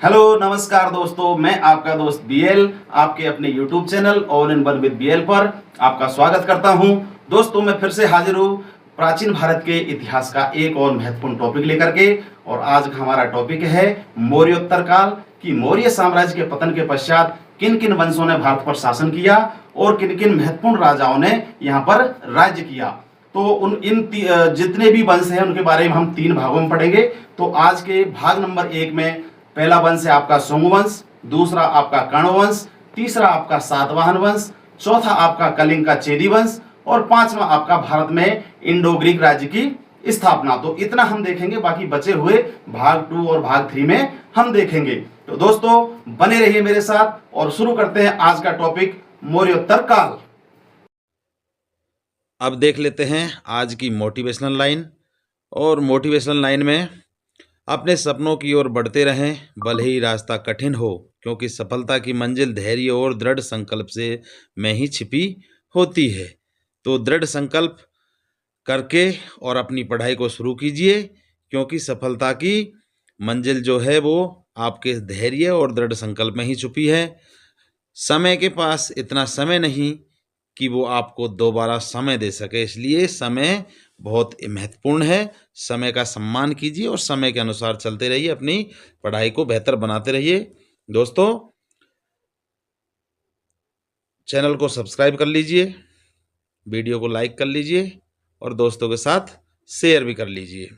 Hello नमस्कार दोस्तों, मैं आपका दोस्त बीएल आपके अपने YouTube channel all in one with BL पर आपका स्वागत करता हूं। दोस्तों मैं फिर से हाजिर हूं प्राचीन भारत के इतिहास का एक और महत्वपूर्ण टॉपिक लेकर के। और आज का हमारा टॉपिक है मौर्योत्तर काल की मौर्य साम्राज्य के पतन के पश्चात किन किन वंशों ने भारत पर शासन किया और किन किन महत्वपूर्ण राजाओं ने यहाँ पर राज्य किया। तो जितने भी वंश हैं उनके बारे में हम 3 भागों में पढ़ेंगे। तो आज के भाग नंबर 1 में पहला वंश है आपका शुंग वंश, दूसरा आपका कर्ण वंश, तीसरा आपका सातवाहन वंश, चौथा आपका कलिंग का चेदी वंश और पांचवा आपका भारत में इंडो ग्रीक राज्य की स्थापना। तो इतना हम देखेंगे, बाकी बचे हुए भाग 2 और भाग 3 में हम देखेंगे। तो दोस्तों बने रहिए मेरे साथ और शुरू करते हैं आज का टॉपिक मौर्योत्तर काल। अब देख लेते हैं आज की मोटिवेशनल लाइन। और मोटिवेशनल लाइन में अपने सपनों की ओर बढ़ते रहें, भले ही रास्ता कठिन हो, क्योंकि सफलता की मंजिल धैर्य और दृढ़ संकल्प से में ही छिपी होती है। तो दृढ़ संकल्प करके और अपनी पढ़ाई को शुरू कीजिए, क्योंकि सफलता की मंजिल जो है वो आपके धैर्य और दृढ़ संकल्प में ही छुपी है। समय के पास इतना समय नहीं कि वो आपको दोबारा समय दे सके, इसलिए समय बहुत महत्वपूर्ण है। समय का सम्मान कीजिए और समय के अनुसार चलते रहिए, अपनी पढ़ाई को बेहतर बनाते रहिए। दोस्तों चैनल को सब्सक्राइब कर लीजिए, वीडियो को लाइक कर लीजिए और दोस्तों के साथ शेयर भी कर लीजिए।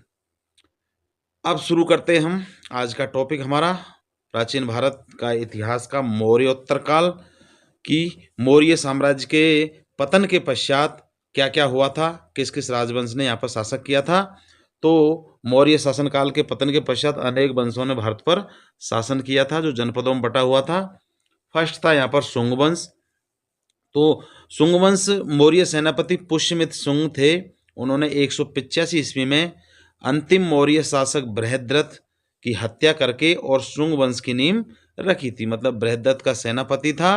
अब शुरू करते हैं हम आज का टॉपिक हमारा प्राचीन भारत का इतिहास का मौर्योत्तर काल की मौर्य साम्राज्य के पतन के पश्चात क्या क्या हुआ था, किस किस राजवंश ने यहाँ पर शासक किया था। तो मौर्य शासनकाल के पतन के पश्चात अनेक वंशों ने भारत पर शासन किया था, जो जनपदों में बटा हुआ था। फर्स्ट था यहाँ पर शुंग वंश। तो शुंग वंश मौर्य सेनापति पुष्यमित्र शुंग थे। उन्होंने 185 ईस्वी में अंतिम मौर्य शासक बृहद्रथ की हत्या करके और शुंग वंश की नींव रखी थी। मतलब बृहद्रथ का सेनापति था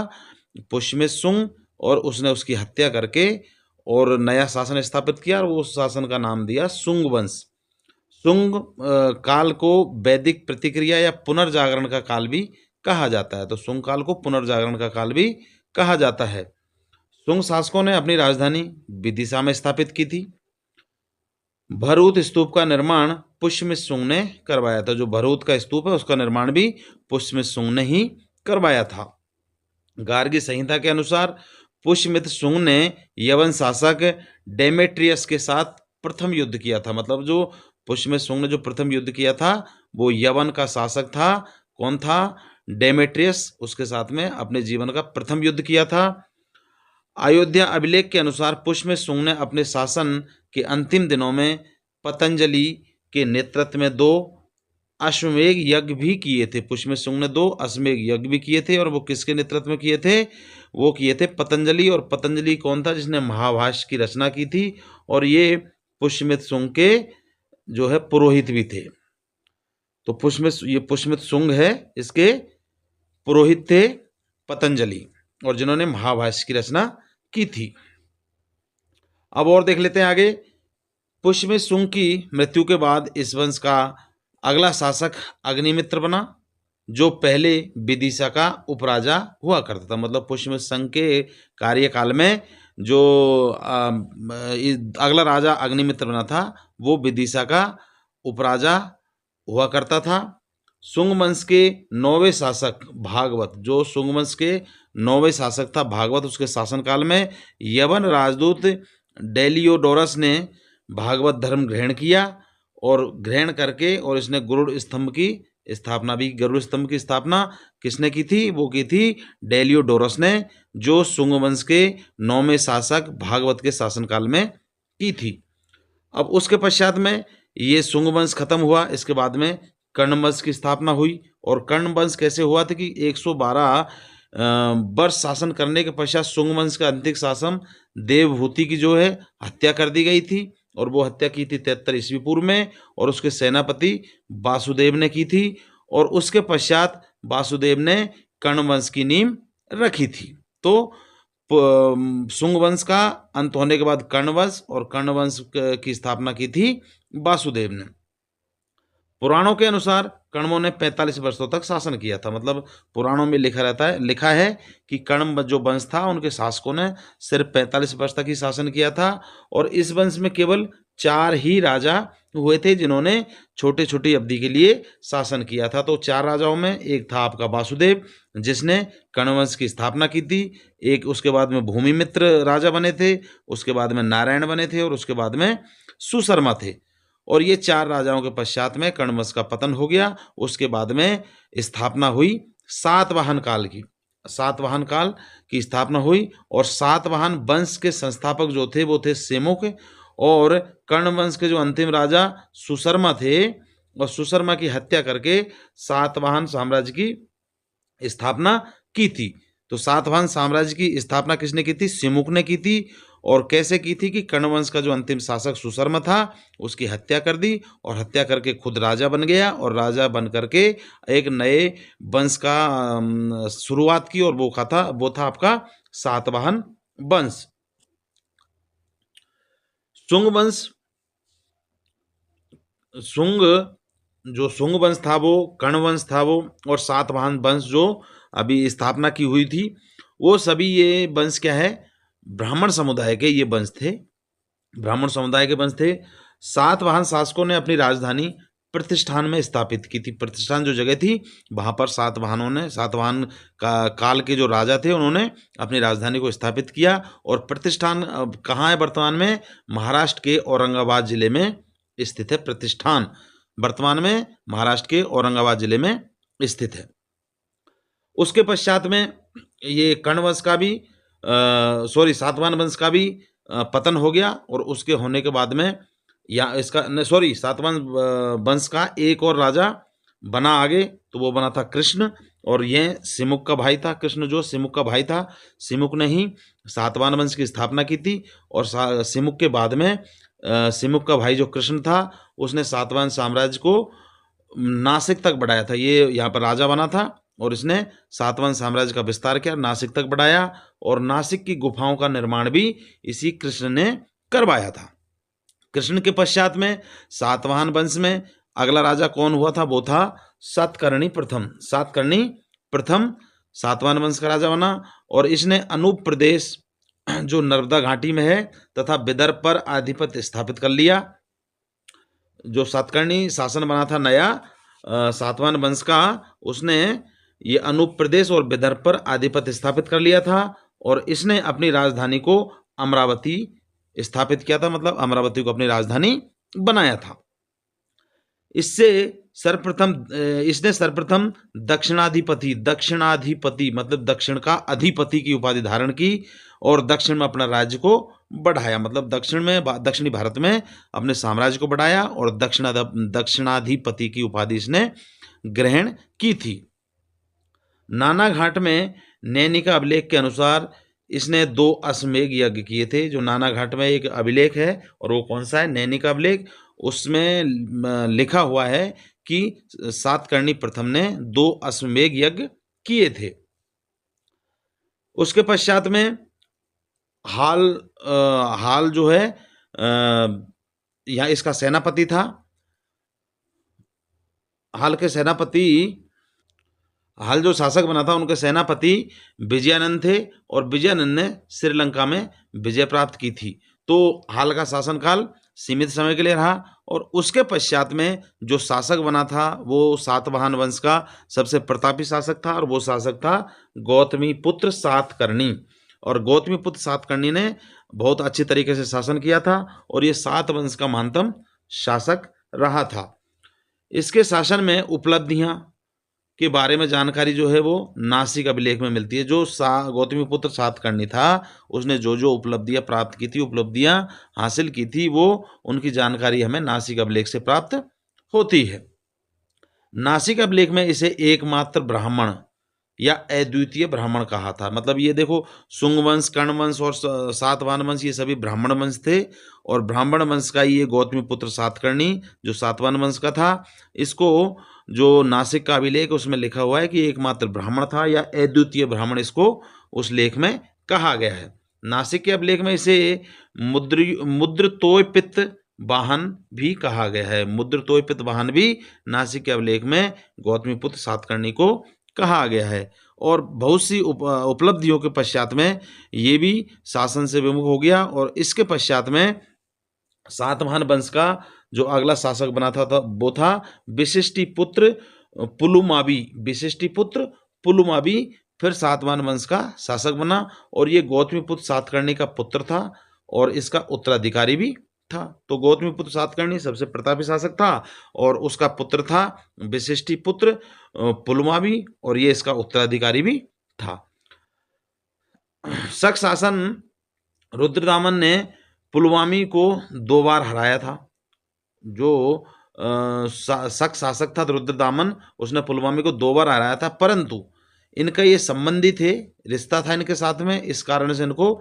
पुष्यमित्र शुंग और उसने उसकी हत्या करके और नया शासन स्थापित किया और उस शासन का नाम दिया शुंग वंश। शुंग काल को वैदिक प्रतिक्रिया या पुनर्जागरण का काल भी कहा जाता है। तो शुंग काल को पुनर्जागरण का काल भी कहा जाता है। शुंग शासकों ने अपनी राजधानी विदिशा में स्थापित की थी। भरूत स्तूप का निर्माण पुष्यमित्र शुंग ने करवाया था। जो भरूत का स्तूप है उसका निर्माण भी पुष्यमित्र शुंग ने ही करवाया था। गार्गी संहिता के अनुसार पुष्यमित्र शुंग ने यवन शासक डेमेट्रियस के साथ प्रथम युद्ध किया था। मतलब जो पुष्यमित्र शुंग ने जो प्रथम युद्ध किया था वो यवन का शासक था। कौन था? डेमेट्रियस। उसके साथ में अपने जीवन का प्रथम युद्ध किया था। अयोध्या अभिलेख के अनुसार पुष्यमित्र शुंग ने अपने शासन के अंतिम दिनों में पतंजलि के नेतृत्व में 2 अश्वमेध यज्ञ भी किए थे। पुष्यमित्र शुंग ने 2 अश्वमेध यज्ञ भी किए थे। और वो किसके नेतृत्व में किए थे? वो किए थे पतंजलि। और पतंजलि कौन था? जिसने महाभाष्य की रचना की थी। और ये पुष्यमित्र शुंग के जो है पुरोहित भी थे। तो पुष्यमित्र शुंग है, इसके पुरोहित थे पतंजलि और जिन्होंने महाभाष्य की रचना की थी। अब और देख लेते हैं आगे। पुष्यमित्र शुंग की मृत्यु के बाद इस वंश का अगला शासक अग्निमित्र बना, जो पहले विदिशा का उपराजा हुआ करता था। मतलब पुष्यमित्र शुंग के कार्यकाल में जो अगला राजा अग्निमित्र बना था वो विदिशा का उपराजा हुआ करता था। शुंग वंश के 9वें शासक भागवत, जो शुंग वंश के 9वें शासक था भागवत, उसके शासनकाल में यवन राजदूत डेलियोडोरस ने भागवत धर्म ग्रहण किया और ग्रहण करके और इसने गरुड़ स्तंभ की स्थापना भी। गरुड़ स्तंभ की स्थापना किसने की थी? वो की थी डेलियोडोरस ने, जो शुंग वंश के 9वें शासक भागवत के शासनकाल में की थी। अब उसके पश्चात में ये शुंग वंश खत्म हुआ। इसके बाद में कर्ण वंश की स्थापना हुई। और कर्ण वंश कैसे हुआ था कि 112 वर्ष शासन करने के पश्चात शुंग वंश का अंतिम शासक देवभूति की जो है हत्या कर दी गई थी। और वो हत्या की थी 73 ईस्वी पूर्व में और उसके सेनापति वासुदेव ने की थी। और उसके पश्चात वासुदेव ने कर्ण वंश की नींव रखी थी। तो शुंग वंश का अंत होने के बाद कर्ण वंश और कर्ण वंश की स्थापना की थी वासुदेव ने। पुराणों के अनुसार कण्वों ने 45 वर्षों तक शासन किया था। मतलब पुराणों में लिखा है कि कण्व जो वंश था उनके शासकों ने सिर्फ 45 वर्ष तक ही शासन किया था, और इस वंश में केवल 4 ही राजा हुए थे जिन्होंने छोटी छोटी अवधि के लिए शासन किया था। तो 4 राजाओं में एक था आपका वासुदेव, जिसने कण्व वंश की स्थापना की थी। एक उसके बाद में भूमिमित्र राजा बने थे, उसके बाद में नारायण बने थे, और उसके बाद में सुशर्मा थे। और ये 4 राजाओं के पश्चात में कण्व वंश का पतन हो गया। उसके बाद में स्थापना हुई सातवाहन काल की। सातवाहन काल की स्थापना हुई, और सातवाहन वंश के संस्थापक जो थे वो थे सेमुक, और कर्ण वंश के जो अंतिम राजा सुशर्मा थे, और सुशर्मा की हत्या करके सातवाहन साम्राज्य की स्थापना की थी। तो सातवाहन साम्राज्य की स्थापना किसने की थी? सेमुक ने की थी। और कैसे की थी कि कर्ण वंश का जो अंतिम शासक सुशर्मा था उसकी हत्या कर दी, और हत्या करके खुद राजा बन गया, और राजा बन करके एक नए वंश का शुरुआत की, और वो था आपका सातवाहन वंश। शुंग वंश, जो शुंग वंश था वो कर्ण वंश था वो, और सातवाहन वंश जो अभी स्थापना की हुई थी, वो सभी ये वंश क्या है? ब्राह्मण समुदाय के ये वंश थे, ब्राह्मण समुदाय के वंश थे। सातवाहन शासकों ने अपनी राजधानी प्रतिष्ठान में स्थापित की थी। प्रतिष्ठान जो जगह थी वहाँ पर सातवाहन काल के जो राजा थे उन्होंने अपनी राजधानी को स्थापित किया। और प्रतिष्ठान कहाँ है वर्तमान में? महाराष्ट्र के औरंगाबाद जिले में स्थित है प्रतिष्ठान। वर्तमान में महाराष्ट्र के औरंगाबाद जिले में स्थित है। उसके पश्चात में ये कर्ण वंश का भी सातवाहन वंश का भी पतन हो गया, और उसके होने के बाद में सातवाहन वंश का एक और राजा बना आगे, तो वो बना था कृष्ण, और ये सिमुक का भाई था। कृष्ण जो सिमुक का भाई था, सिमुक ने ही सातवाहन वंश की स्थापना की थी। और सिमुक के बाद में सिमुक का भाई जो कृष्ण था उसने सातवाहन साम्राज्य को नासिक तक बढ़ाया था। ये यहाँ पर राजा बना था, और इसने सातवाहन साम्राज्य का विस्तार किया, नासिक तक बढ़ाया, और नासिक की गुफाओं का निर्माण भी इसी कृष्ण ने करवाया था। कृष्ण के पश्चात में सातवाहन वंश में अगला राजा कौन हुआ था? वो था सातकर्णी प्रथम। सातकर्णी प्रथम सातवाहन वंश का राजा बना, और इसने अनूप प्रदेश जो नर्मदा घाटी में है तथा विदर्भ पर आधिपत्य स्थापित कर लिया। जो सातकर्णी शासन बना था नया सातवाहन वंश का, उसने ये अनूप प्रदेश और विदर्भ पर आधिपत्य स्थापित कर लिया था, और इसने अपनी राजधानी को अमरावती स्थापित किया था। मतलब अमरावती को अपनी राजधानी बनाया था। इसने सर्वप्रथम दक्षिणाधिपति मतलब दक्षिण का अधिपति की उपाधि धारण की, और दक्षिण में अपना राज्य को बढ़ाया। मतलब दक्षिणी भारत में अपने साम्राज्य को बढ़ाया, और दक्षिणाधिपति की उपाधि इसने ग्रहण की थी। नानाघाट में नैनिका अभिलेख के अनुसार इसने 2 अश्वमेध यज्ञ किए थे। जो नानाघाट में एक अभिलेख है, और वो कौन सा है? नैनिका अभिलेख। उसमें लिखा हुआ है कि सातकर्णी प्रथम ने 2 अश्वमेध यज्ञ किए थे। उसके पश्चात में हाल जो है यहाँ इसका सेनापति था। हाल जो शासक बना था उनके सेनापति विजयानंद थे, और विजयानंद ने श्रीलंका में विजय प्राप्त की थी। तो हाल का शासनकाल सीमित समय के लिए रहा, और उसके पश्चात में जो शासक बना था वो सातवाहन वंश का सबसे प्रतापी शासक था, और वो शासक था गौतमीपुत्र सातकर्णी। और गौतमीपुत्र सातकर्णी ने बहुत अच्छी तरीके से शासन किया था, और ये सात वंश का महानतम शासक रहा था। इसके शासन में उपलब्धियां के बारे में जानकारी जो है वो नासिक अभिलेख में मिलती है। जो गौतमीपुत्र सातकर्णी था उसने जो जो उपलब्धियां प्राप्त की थी, उपलब्धियां हासिल की थी, वो उनकी जानकारी हमें नासिक अभिलेख से प्राप्त होती है। नासिक अभिलेख में इसे एकमात्र ब्राह्मण या अद्वितीय ब्राह्मण कहा था। मतलब ये देखो, शुंग वंश, कर्ण वंश और सातवाहन वंश ये सभी ब्राह्मण वंश थे, और ब्राह्मण वंश का ये गौतमीपुत्र सातकर्णी जो सातवाहन वंश का था, इसको जो नासिक का अभिलेख उसमें लिखा हुआ है कि एकमात्र ब्राह्मण था या अद्वितीय ब्राह्मण, इसको उस लेख में कहा गया है। नासिक के अभिलेख में इसे मुद्रतोयपित वाहन भी कहा गया है। मुद्रतोयपित वाहन भी नासिक के अभिलेख में गौतमीपुत्र सातकर्णी को कहा गया है। और बहुत सी उपलब्धियों के पश्चात में ये भी शासन से विमुख हो गया। और इसके पश्चात में सातवाहन वंश का जो अगला शासक बना था वो था विशिष्टिपुत्र पुलुमावी। विशिष्टिपुत्र पुलुमावी फिर सातवाहन वंश का शासक बना और ये गौतमीपुत्र सातकर्णी का पुत्र था और इसका उत्तराधिकारी भी था। तो गौतमीपुत्र सातकर्णी सबसे प्रतापी शासक था और उसका पुत्र था विशिष्टिपुत्र पुलुमावी और ये इसका उत्तराधिकारी भी था। शक शासन रुद्रदामन ने पुलुमावी को 2 बार हराया था। जो शक शासक था रुद्रदामन, उसने पुलुमावी को 2 बार हराया था, परंतु इनका ये संबंधी थे, रिश्ता था इनके साथ में, इस कारण से इनको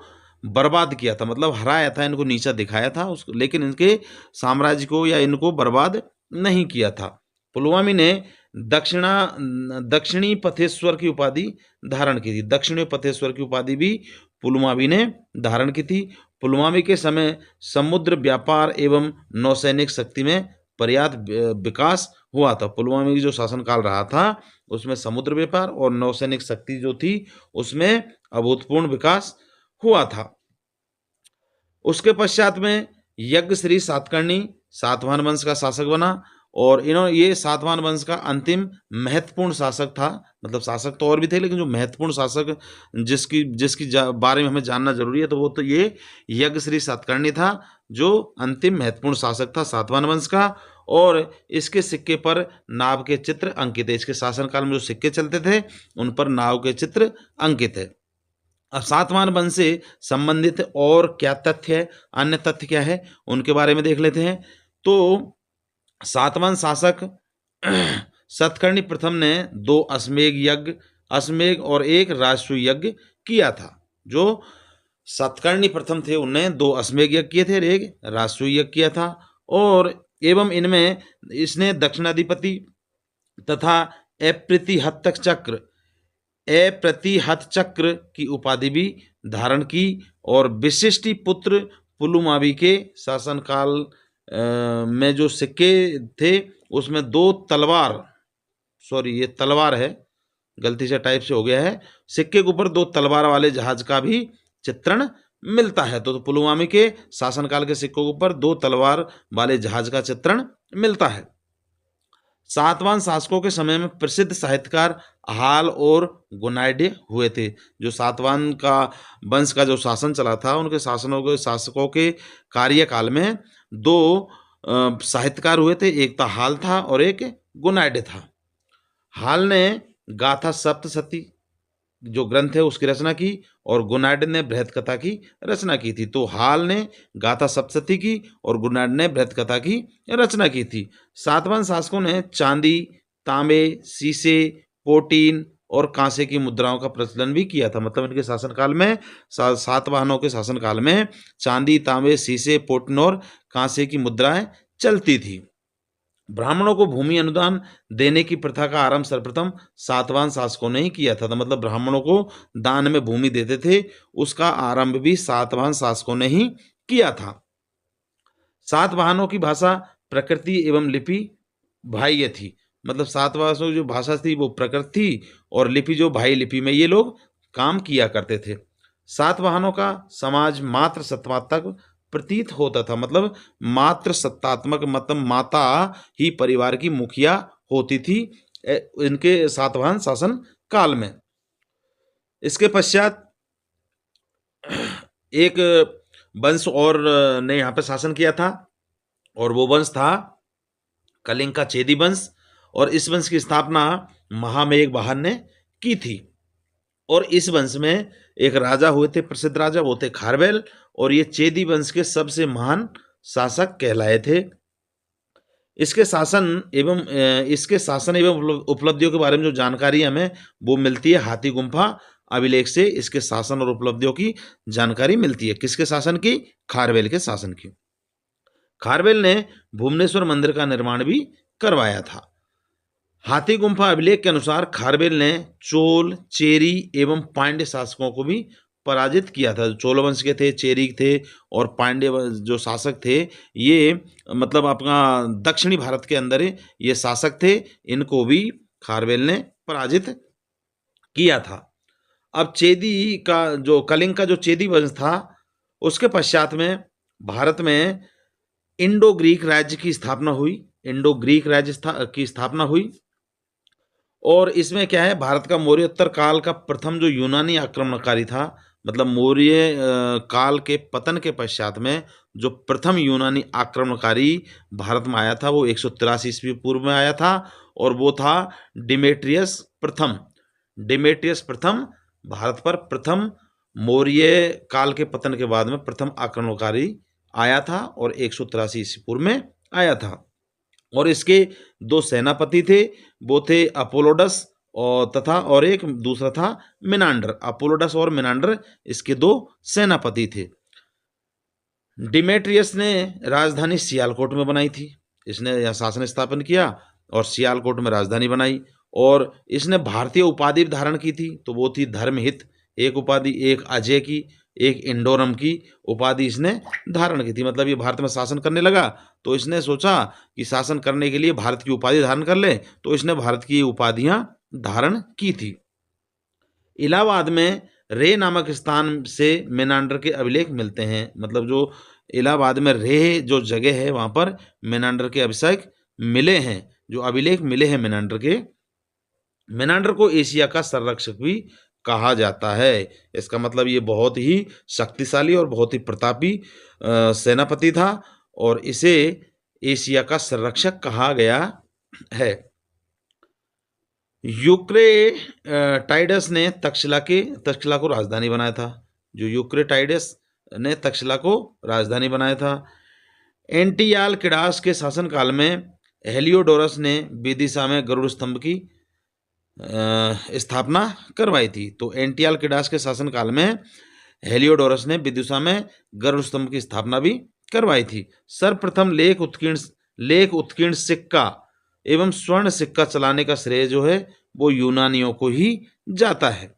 बर्बाद किया था। मतलब हराया था, इनको नीचा दिखाया था उसको, लेकिन इनके साम्राज्य को या इनको बर्बाद नहीं किया था। पुलुमावी ने दक्षिणी पथेश्वर की उपाधि धारण की थी। दक्षिणी पथेश्वर की उपाधि भी पुलुमावी ने धारण की थी। पुलुमावी के समय समुद्र व्यापार एवं नौसैनिक शक्ति में पर्याप्त विकास हुआ था। पुलुमावी की जो शासनकाल रहा था उसमें समुद्र व्यापार और नौसैनिक शक्ति जो थी उसमें अभूतपूर्व विकास हुआ था। उसके पश्चात में यज्ञश्री सातकर्णी सातवाहन वंश का शासक बना और ये सातवाहन वंश का अंतिम महत्वपूर्ण शासक था। मतलब शासक तो और भी थे, लेकिन जो महत्वपूर्ण शासक जिसकी बारे में हमें जानना जरूरी है तो वो तो ये यज्ञश्री सातकर्णी था, जो अंतिम महत्वपूर्ण शासक था सातवाहन वंश का। और इसके सिक्के पर नाव के चित्र अंकित है। इसके शासनकाल में जो सिक्के चलते थे उन पर नाव के चित्र अंकित है। अब सातवाहन वंश से संबंधित और क्या तथ्य है, अन्य तथ्य क्या है, उनके बारे में देख लेते हैं। तो सातवाहन शासक सातकर्णी प्रथम ने 2 अश्वमेध और 1 राजसूय यज्ञ किया था। जो सातकर्णी प्रथम थे उन्होंने 2 अश्वमेध यज्ञ किए थे और 1 राजसूय यज्ञ किया था। और एवं इनमें इसने दक्षिणाधिपति तथा अप्रतिहत चक्र की उपाधि भी धारण की। और विशिष्टिपुत्र पुलुमावी के शासनकाल में जो सिक्के थे उसमें 2 तलवार, ये तलवार है, गलती से टाइप से हो गया है, सिक्के के ऊपर 2 तलवार वाले जहाज का भी चित्रण मिलता है। तो पुलुमावी के शासनकाल के सिक्कों के ऊपर 2 तलवार वाले जहाज का चित्रण मिलता है। सातवाहन शासकों के समय में प्रसिद्ध साहित्यकार हाल और गुनाइडे हुए थे। जो सातवाहन का वंश का जो शासन चला था उनके शासकों के कार्यकाल में 2 साहित्यकार हुए थे, एक था हाल था और एक गुनाइडे था। हाल ने गाथा सप्तशती जो ग्रंथ है उसकी रचना की और गुनाइडे ने बृहत कथा की रचना की थी। तो हाल ने गाथा सप्तशती की और गुनाइडे ने बृहत कथा की रचना की थी। सातवाहन शासकों ने चांदी, तांबे, शीशे, पोटीन और कांसे की मुद्राओं का प्रचलन भी किया था। मतलब इनके शासनकाल में, सातवाहनों के शासनकाल में चांदी, तांबे, शीशे, पोटीन और कांसे की मुद्राएं चलती थी। ब्राह्मणों को भूमि अनुदान देने की प्रथा का आरंभ सर्वप्रथम सातवाहन शासकों ने ही किया था। तो मतलब ब्राह्मणों को दान में भूमि देते थे, उसका आरंभ भी सातवाहन शासकों ने ही किया था। सातवाहनों की भाषा प्रकृति एवं लिपि बाह्य थी। मतलब सातवाहनों की जो भाषा थी वो प्रकृति थी और लिपि जो बाह्य लिपि में ये लोग काम किया करते थे। सातवाहनों का समाज मात्र सत्तात्मक प्रतीत होता था। मतलब मात्र सत्तात्मक, मतलब माता ही परिवार की मुखिया होती थी इनके सातवाहन शासन काल में। इसके पश्चात एक वंश और ने यहाँ पे शासन किया था और वो वंश था कलिंग का चेदी वंश। और इस वंश की स्थापना महामेघवाहन ने की थी। और इस वंश में एक राजा हुए थे, प्रसिद्ध राजा, वो थे खारवेल। और ये चेदी वंश के सबसे महान शासक कहलाए थे। इसके शासन एवं उपलब्धियों के बारे में जो जानकारी हमें वो मिलती है हाथी गुम्फा अभिलेख से। इसके शासन और उपलब्धियों की जानकारी मिलती है। किसके शासन की? खारवेल के शासन की। खारवेल ने भुवनेश्वर मंदिर का निर्माण भी करवाया था। हाथी गुम्फा अभिलेख के अनुसार खारवेल ने चोल, चेरी एवं पांड्य शासकों को भी पराजित किया था। चोल वंश के थे, चेरी थे और पांड्य जो शासक थे, ये मतलब अपना दक्षिणी भारत के अंदर ये शासक थे, इनको भी खारवेल ने पराजित किया था। अब चेदी का जो कलिंग का जो चेदी वंश था, उसके पश्चात में भारत में इंडो ग्रीक राज्य की स्थापना हुई। इंडो ग्रीक राज्य की स्थापना हुई और इसमें क्या है, भारत का मौर्योत्तर काल का प्रथम जो यूनानी आक्रमणकारी था, मतलब मौर्य काल के पतन के पश्चात में जो प्रथम यूनानी आक्रमणकारी भारत में आया था, वो 183 ईस्वी पूर्व में आया था और वो था डिमेट्रियस प्रथम। डिमेट्रियस प्रथम भारत पर प्रथम मौर्य काल के पतन के बाद में प्रथम आक्रमणकारी आया था और 183 ईस्वी पूर्व में आया था। और इसके दो सेनापति थे, वो थे अपोलोडस और एक दूसरा था मिनांडर। अपोलोडस और मिनांडर इसके दो सेनापति थे। डिमेट्रियस ने राजधानी सियालकोट में बनाई थी। इसने यह शासन स्थापन किया और सियालकोट में राजधानी बनाई और इसने भारतीय उपाधि धारण की थी, तो वो थी धर्महित एक उपाधि, एक अजय की, एक इंडोरम की उपाधि इसने धारण की थी। मतलब ये भारत में शासन करने लगा तो इसने सोचा कि शासन करने के लिए भारत की उपाधि धारण कर ले, तो इसने भारत की उपाधियां धारण की थी। इलाहाबाद में रे नामक स्थान से मेनांडर के अभिलेख मिलते हैं। मतलब जो इलाहाबाद में रे जो जगह है, वहां पर मेनांडर के अभिषेक मिले हैं, जो अभिलेख मिले हैं मेनांडर के। मेनांडर को एशिया का संरक्षक भी कहा जाता है। इसका मतलब ये बहुत ही शक्तिशाली और बहुत ही प्रतापी सेनापति था और इसे एशिया का संरक्षक कहा गया है। यूक्रेटाइडस ने तक्षशिला को राजधानी बनाया था। जो यूक्रेटाइडस ने तक्षशिला को राजधानी बनाया था। एंटियालकिडास के शासनकाल में हेलियोडोरस ने विदिशा में गरुड़ स्तंभ की स्थापना करवाई थी। तो एंटियालकिडास के शासनकाल में हेलियोडोरस ने विदिशा में गरुड़ स्तंभ की स्थापना भी करवाई थी। सर्वप्रथम लेख उत्कीर्ण सिक्का एवं स्वर्ण सिक्का चलाने का श्रेय जो है वो यूनानियों को ही जाता है।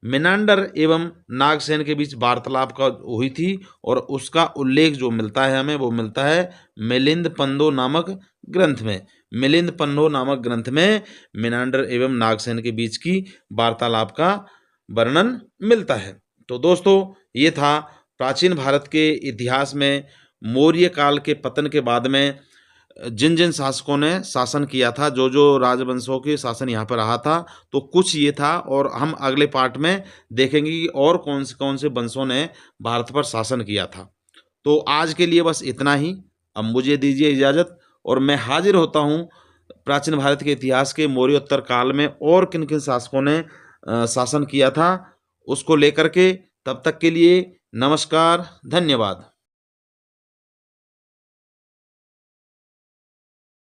मेनांडर एवं नागसेन के बीच वार्तालाप का हुई थी और उसका उल्लेख जो मिलता है हमें, वो मिलता है मिलिंद पंदो नामक ग्रंथ में। मिलिंद पंदो नामक ग्रंथ में मेनांडर एवं नागसेन के बीच की वार्तालाप का वर्णन मिलता है। तो दोस्तों, ये था प्राचीन भारत के इतिहास में मौर्य काल के पतन के बाद में जिन जिन शासकों ने शासन किया था, जो जो राजवंशों के शासन यहाँ पर रहा था, तो कुछ ये था। और हम अगले पार्ट में देखेंगे कि और कौन से वंशों ने भारत पर शासन किया था। तो आज के लिए बस इतना ही। अब मुझे दीजिए इजाज़त और मैं हाजिर होता हूँ प्राचीन भारत के इतिहास के मौर्योत्तर काल में और किन किन शासकों ने शासन किया था उसको लेकर के। तब तक के लिए नमस्कार, धन्यवाद।